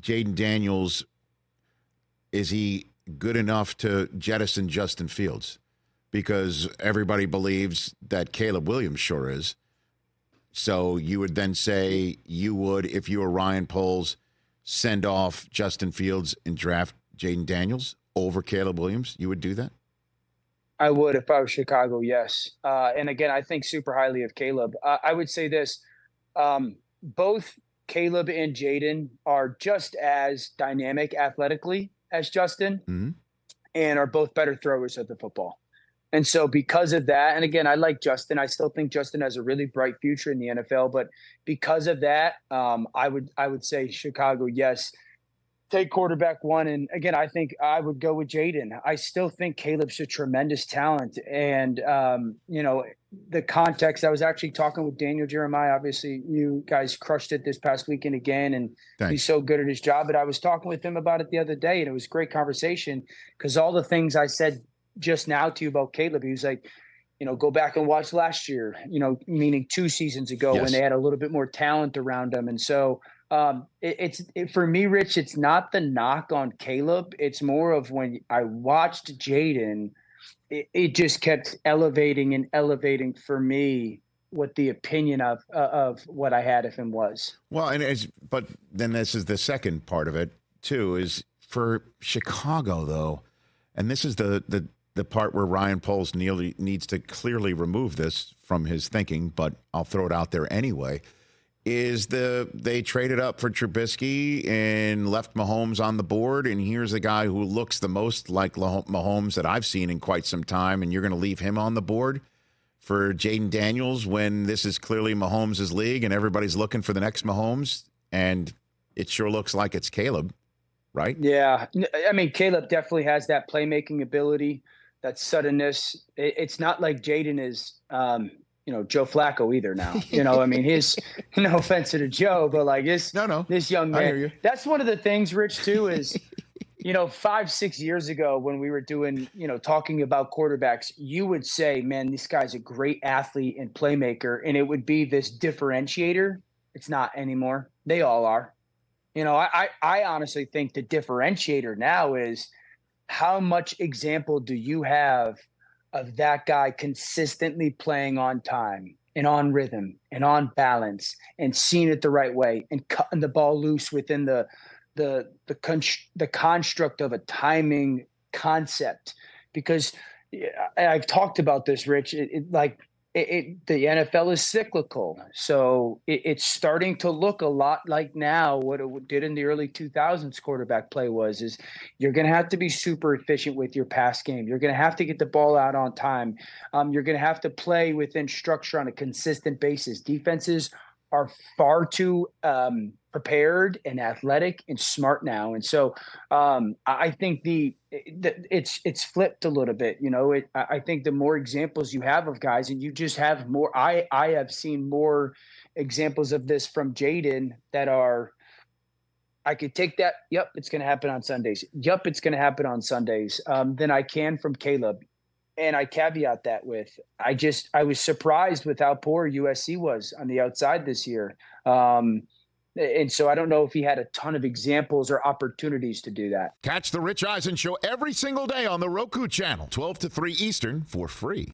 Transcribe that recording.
Jaden Daniels, is he good enough to jettison Justin Fields? Because everybody believes that Caleb Williams sure is. So you would then say you would, if you were Ryan Poles, send off Justin Fields and draft Jaden Daniels over Caleb Williams? You would do that? I would if I was Chicago, yes. And again, I think super highly of Caleb. I would say this: both Caleb and Jaden are just as dynamic athletically as Justin, Mm-hmm. and are both better throwers of the football. And so, because of that, and again, I like Justin. I still think Justin has a really bright future in the NFL. But because of that, I would say Chicago, yes. Take quarterback one, and again, I think I would go with Jaden. I still think Caleb's a tremendous talent, and the context. I was actually talking with Daniel Jeremiah. Obviously, you guys crushed it this past weekend again, and Thanks. he's so good at his job. But I was talking with him about it the other day, and it was a great conversation because all the things I said just now to you about Caleb, he was like, go back and watch last year, meaning 2 seasons ago when they had a little bit more talent around them. And so for me, Rich, it's not the knock on Caleb. It's more of when I watched Jaden, it just kept elevating and elevating for me what the opinion of what I had of him was. Well, but then this is the second part of it too, is for Chicago though, and this is the part where Ryan Poles needs to clearly remove this from his thinking, but I'll throw it out there anyway, is they traded up for Trubisky and left Mahomes on the board, and here's a guy who looks the most like Mahomes that I've seen in quite some time, and you're going to leave him on the board for Jaden Daniels when this is clearly Mahomes' league and everybody's looking for the next Mahomes, and it sure looks like it's Caleb, right? Yeah. I mean, Caleb definitely has that playmaking ability, that suddenness. It's not like Jaden is, Joe Flacco either now. I mean, his, no offense to Joe, but like this young man. I hear you. That's one of the things, Rich, too, is, 5-6 years ago when we were doing, talking about quarterbacks, you would say, man, this guy's a great athlete and playmaker, and it would be this differentiator. It's not anymore. They all are. I honestly think the differentiator now is how much example do you have of that guy consistently playing on time and on rhythm and on balance and seeing it the right way and cutting the ball loose within the construct of a timing concept. Because I've talked about this, Rich, the NFL is cyclical. So it's starting to look a lot like now what it did in the early 2000s quarterback play is you're going to have to be super efficient with your pass game. You're going to have to get the ball out on time. You're going to have to play within structure on a consistent basis. Defenses are far too prepared and athletic and smart now. And so I think it's flipped a little bit. I think the more examples you have of guys, and you just have more, I have seen more examples of this from Jaden that are, I could take that. Yep. It's going to happen on Sundays. Yep. It's going to happen on Sundays. Than I can from Caleb. And I caveat that with, I was surprised with how poor USC was on the outside this year. And so I don't know if he had a ton of examples or opportunities to do that. Catch the Rich Eisen Show every single day on the Roku channel, 12 to 3 Eastern, for free.